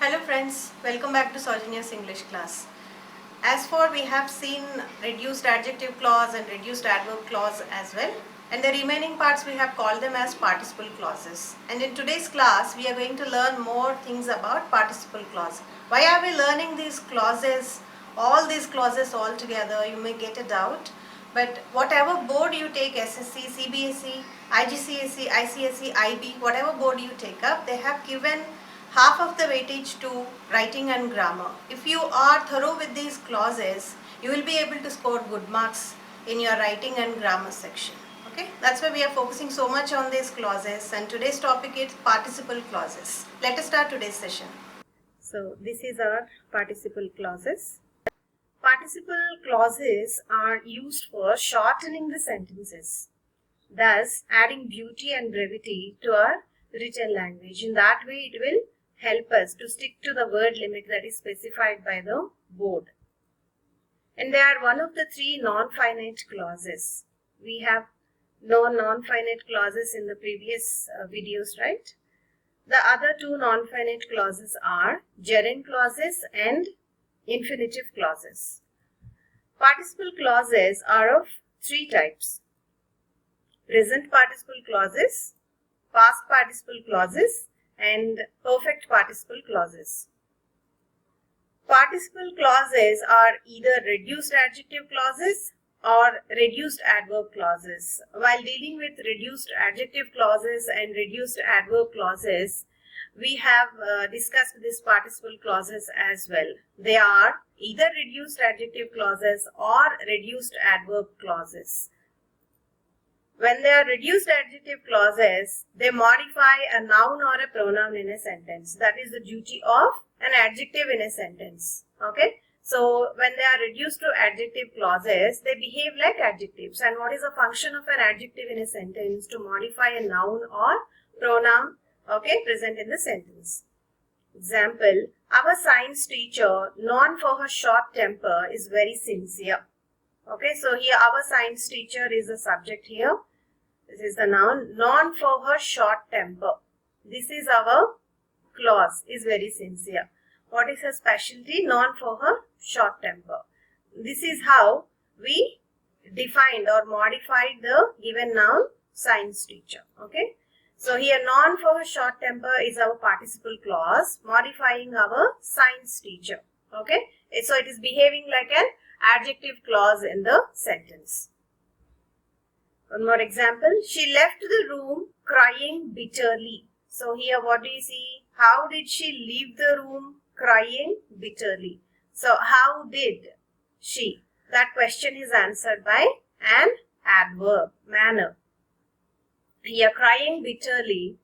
Hello friends, welcome back to Saujany's English class. As for we have seen reduced adjective clause and reduced adverb clause as well, and the remaining parts we have called them as participle clauses. And in today's class we are going to learn more things about participle clause. Why are we learning these clauses, all these clauses all together? You may get a doubt. But whatever board you take, SSC, CBSE, IGCSE, ICSE, IB, whatever board you take up, they have given half of the weightage to writing and grammar. If you are thorough with these clauses, you will be able to score good marks in your writing and grammar section. Okay, that's why we are focusing so much on these clauses, and today's topic is participle clauses. Let us start today's session. So this is our participle clauses. Participle clauses are used for shortening the sentences, thus adding beauty and brevity to our written language. In that way, it will help us to stick to the word limit that is specified by the board. And they are one of the three non-finite clauses. We have known non-finite clauses in the previous videos, right? The other two non-finite clauses are gerund clauses and infinitive clauses. Participle clauses are of three types: present participle clauses, past participle clauses, and perfect participle clauses. Participle clauses are either reduced adjective clauses or reduced adverb clauses. While dealing with reduced adjective clauses and reduced adverb clauses, we have discussed these participle clauses as well. They are either reduced adjective clauses or reduced adverb clauses. When they are reduced adjective clauses, they modify a noun or a pronoun in a sentence. That is the duty of an adjective in a sentence. Okay. So when they are reduced to adjective clauses, they behave like adjectives. And what is the function of an adjective in a sentence? To modify a noun or pronoun, okay, present in the sentence. Example: our science teacher, known for her short temper, is very sincere. Okay, so here our science teacher is the subject here. This is the noun, known for her short temper. This is our clause, is very sincere. What is her specialty? Known for her short temper. This is how we defined or modified the given noun science teacher. Okay. So here known for her short temper is our participle clause modifying our science teacher. Okay. So it is behaving like an adjective clause in the sentence. One more example. She left the room crying bitterly. So here what do you see? How did she leave the room crying bitterly? So how did she? That question is answered by an adverb, manner. Here crying bitterly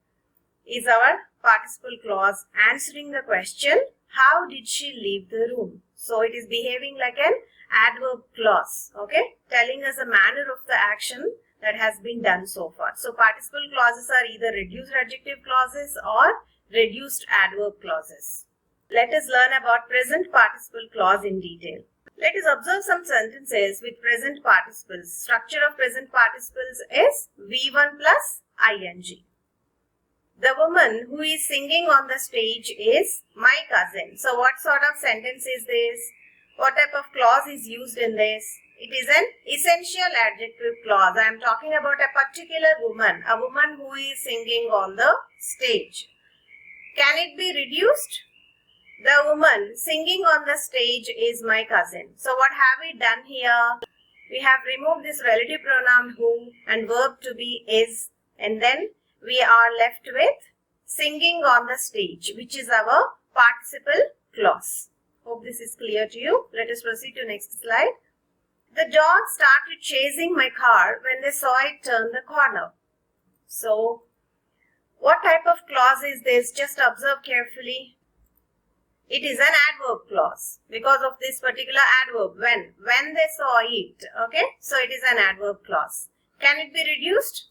is our participle clause answering the question, how did she leave the room? So it is behaving like an adverb clause, okay, telling us the manner of the action that has been done so far. So participle clauses are either reduced adjective clauses or reduced adverb clauses. Let us learn about present participle clause in detail. Let us observe some sentences with present participles. Structure of present participles is V1 plus ing. The woman who is singing on the stage is my cousin. So what sort of sentence is this? What type of clause is used in this? It is an essential adjective clause. I am talking about a particular woman, a woman who is singing on the stage. Can it be reduced? The woman singing on the stage is my cousin. So what have we done here? We have removed this relative pronoun who and verb to be is, and then we are left with singing on the stage, which is our participle clause. Hope this is clear to you. Let us proceed to next slide. The dog started chasing my car when they saw it turn the corner. So what type of clause is this? Just observe carefully. It is an adverb clause because of this particular adverb, when they saw it. Okay, so it is an adverb clause. Can it be reduced?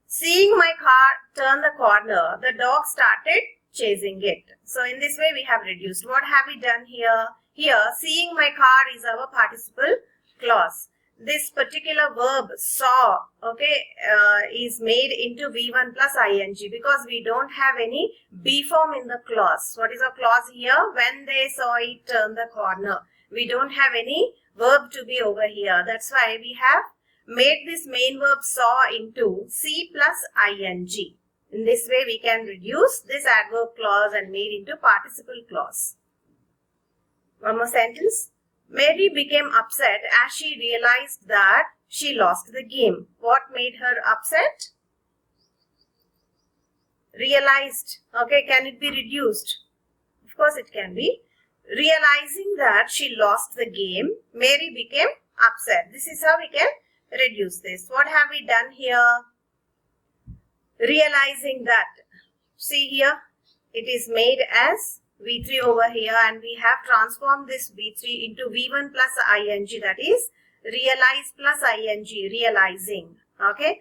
Seeing my car turn the corner, the dog started chasing it. So in this way we have reduced. What have we done here? Here, seeing my car is our participle clause. this particular verb saw, okay, is made into V1 plus ing because we don't have any be form in the clause. What is our clause here? When they saw it turn the corner. We don't have any verb to be over here. That's why we have made this main verb saw into C plus ing. In this way, we can reduce this adverb clause and made into participle clause. One more sentence. Mary became upset as she realized that she lost the game. What made her upset? Realized. Okay, can it be reduced? Of course it can be. Realizing that she lost the game, Mary became upset. This is how we can reduce this. What have we done here? Realizing that. See here, it is made as V3 over here and we have transformed this V3 into V1 plus ing, that is realize plus ing, realizing. Okay.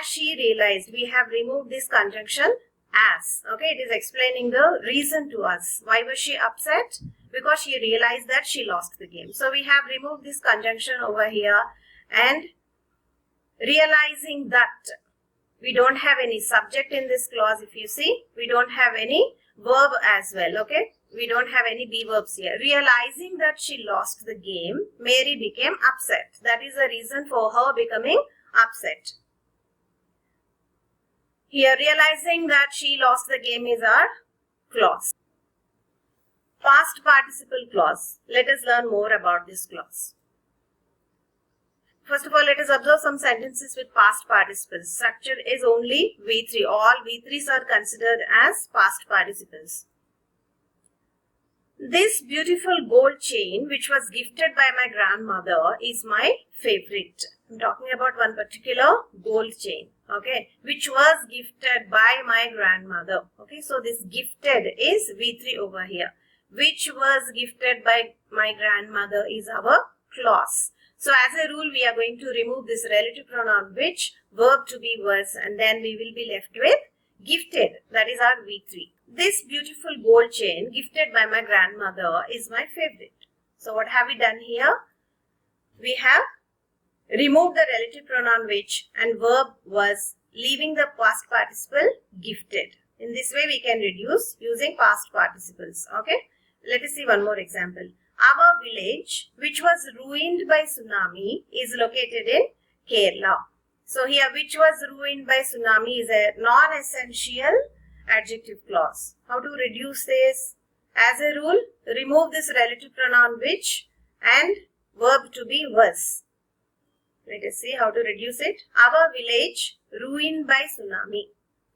As she realized, we have removed this conjunction as. Okay, it is explaining the reason to us. Why was she upset? Because she realized that she lost the game. So we have removed this conjunction over here and realizing that. We don't have any subject in this clause. If you see, we don't have any verb as well. Okay, we don't have any be verbs here. Realizing that she lost the game, Mary became upset. That is the reason for her becoming upset. Here, realizing that she lost the game is our clause. Past participle clause. Let us learn more about this clause. First of all, let us observe some sentences with past participles. Structure is only V3. All V3s are considered as past participles. This beautiful gold chain which was gifted by my grandmother is my favorite. I'm talking about one particular gold chain, okay, which was gifted by my grandmother. Okay, so this gifted is V3 over here. Which was gifted by my grandmother is our clause. So as a rule, we are going to remove this relative pronoun which, verb to be was, and then we will be left with gifted. That is our V3. This beautiful gold chain gifted by my grandmother is my favorite. So what have we done here? We have removed the relative pronoun which and verb was, leaving the past participle gifted. In this way, we can reduce using past participles. Okay. Let us see one more example. Our village, which was ruined by tsunami, is located in Kerala. So here, which was ruined by tsunami is a non-essential adjective clause. How to reduce this? As a rule, remove this relative pronoun which and verb to be was. Let us see how to reduce it. Our village ruined by tsunami.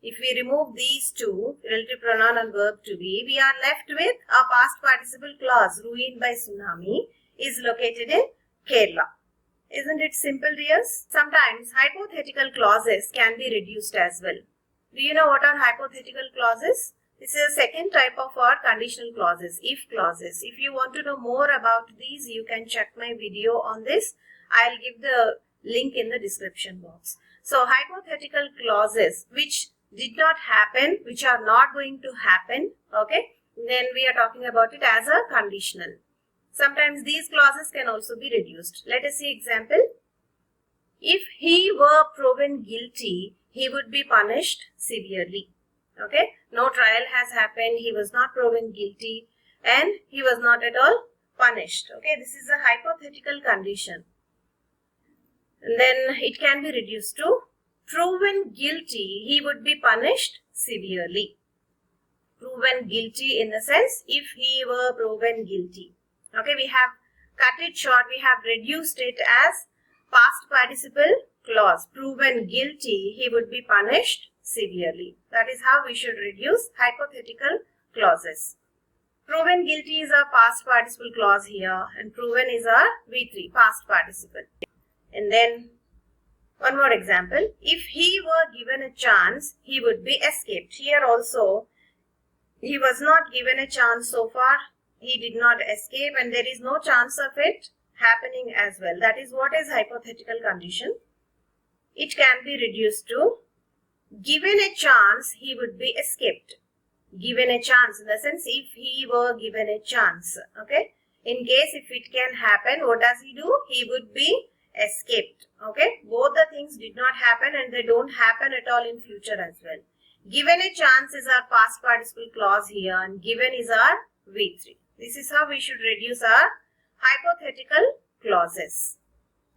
If we remove these two, relative pronoun and verb to be, we are left with a past participle clause. Ruined by tsunami is located in Kerala. Isn't it simple, dears? Sometimes hypothetical clauses can be reduced as well. Do you know what are hypothetical clauses? This is a second type of our conditional clauses, if clauses. If you want to know more about these, you can check my video on this. I'll give the link in the description box. So hypothetical clauses which did not happen, which are not going to happen, okay, then we are talking about it as a conditional. Sometimes these clauses can also be reduced. Let us see example. If he were proven guilty, he would be punished severely. Okay, no trial has happened, he was not proven guilty and he was not at all punished. Okay, this is a hypothetical condition. And then it can be reduced to proven guilty, he would be punished severely. Proven guilty in the sense, if he were proven guilty. Okay, we have cut it short, we have reduced it as past participle clause. Proven guilty, he would be punished severely. That is how we should reduce hypothetical clauses. Proven guilty is our past participle clause here and proven is our V3, past participle. And then one more example. If he were given a chance, he would be escaped. Here also, he was not given a chance so far. He did not escape and there is no chance of it happening as well. That is what is hypothetical condition. It can be reduced to given a chance, he would be escaped. Given a chance in the sense if he were given a chance. Okay. In case if it can happen, what does he do? He would be escaped. Okay, both the things did not happen and they don't happen at all in future as well. Given a chance is our past participle clause here, and given is our V3. This is how we should reduce our hypothetical clauses.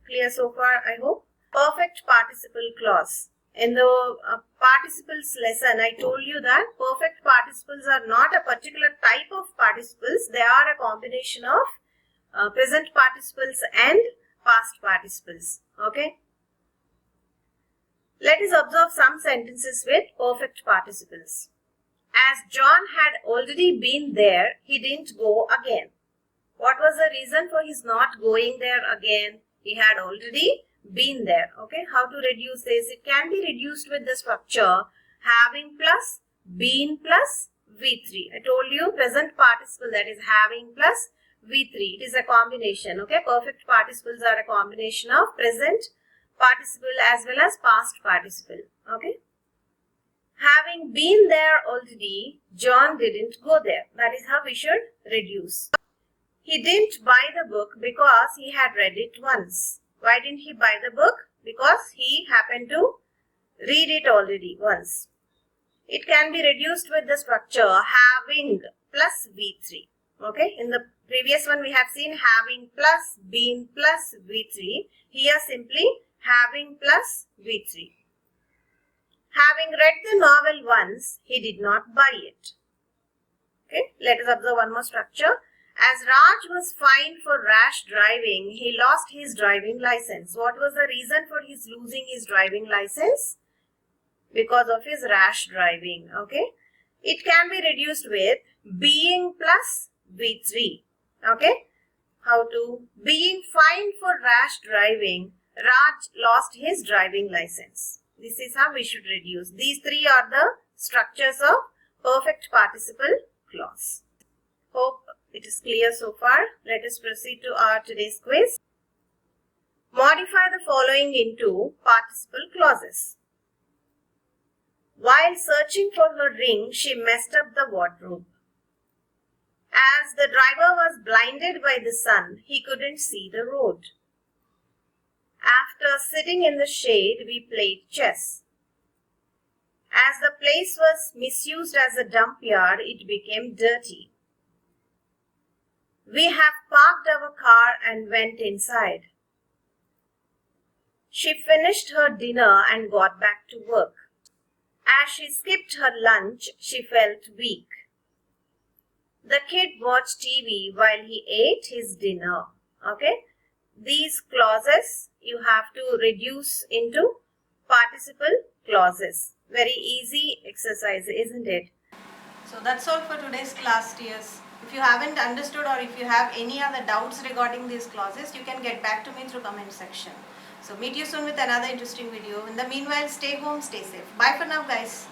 Clear so far, I hope? Perfect participle clause. In the participles lesson, I told you that perfect participles are not a particular type of participles. They are a combination of present participles and past participles. Okay. Let us observe some sentences with perfect participles. As John had already been there, he didn't go again. What was the reason for his not going there again? He had already been there. Okay, how to reduce this? It can be reduced with the structure having plus been plus V3. I told you present participle, that is having plus V3. It is a combination. Okay, perfect participles are a combination of present participle as well as past participle. Okay. Having been there already, John didn't go there. That is how we should reduce. He didn't buy the book because he had read it once. Why didn't he buy the book? Because he happened to read it already once. It can be reduced with the structure having plus V3. Okay, in the previous one we have seen having plus been plus V3. Here simply having plus V3. Having read the novel once, he did not buy it. Okay, let us observe one more structure. As Raj was fined for rash driving, he lost his driving license. What was the reason for his losing his driving license? Because of his rash driving. Okay, it can be reduced with being plus V3. Okay, how to? Being fined for rash driving, Raj lost his driving license. This is how we should reduce. These three are the structures of perfect participle clause. Hope it is clear so far. Let us proceed to our today's quiz. Modify the following into participle clauses. While searching for her ring, she messed up the wardrobe. As the driver was blinded by the sun, he couldn't see the road. After sitting in the shade, we played chess. As the place was misused as a dump yard, it became dirty. We have parked our car and went inside. She finished her dinner and got back to work. As she skipped her lunch, she felt weak. The kid watched TV while he ate his dinner. Okay? These clauses you have to reduce into participle clauses. Very easy exercise, isn't it? So that's all for today's class, dears. If you haven't understood or if you have any other doubts regarding these clauses, you can get back to me through comment section. So meet you soon with another interesting video. In the meanwhile, stay home, stay safe. Bye for now, guys.